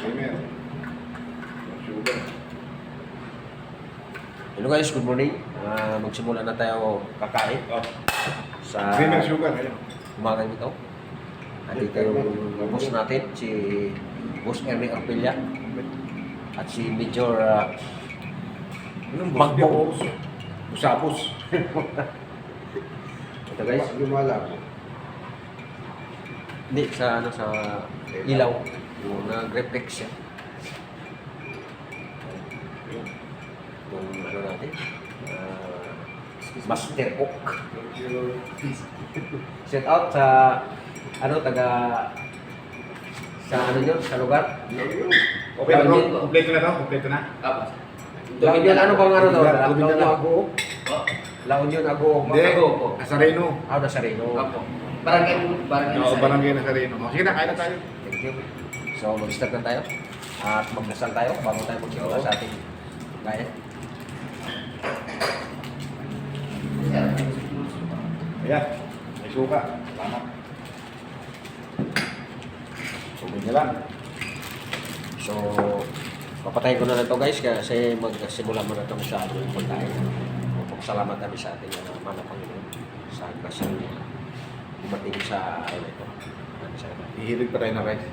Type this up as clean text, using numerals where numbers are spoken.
Creamer. Sugar. Hello guys, good morning. Magsimula na tayo kakain Oh. sa Creamer sugar. Ayun. umagang ito. Nandito yung boss natin, si Boss Ernie Arpelia at si Major Anong Magbong. Usapos. Ito guys, Lumalabo. hindi sa ilaw, yung nag-reflex siya. Itong ano natin, Master Cook. Shout out sa sa lugar. Okay na to? Kompleto na to? Kompleto na? Apa? La Union, ano bang ano daw? La Union Union na. Ago. La Union Ago. Hindi. Ago. Nazareno. Nazareno. Apo. Barangay Oo, barangay Nazareno. O, sige na, kain na tayo. Thank you. So, mag-start na tayo. At magdasal tayo bago tayo magsimula sa ating gaya. Ayan. May suka. Salamat. Sumin niya lang. So, papatayin ko na lang ito guys kasi magsimula muna ito sa ating pagkain. Salamat kami sa ating mga Panginoon sa kasang dumating sa ano ito. Hihilig pa tayo na rice.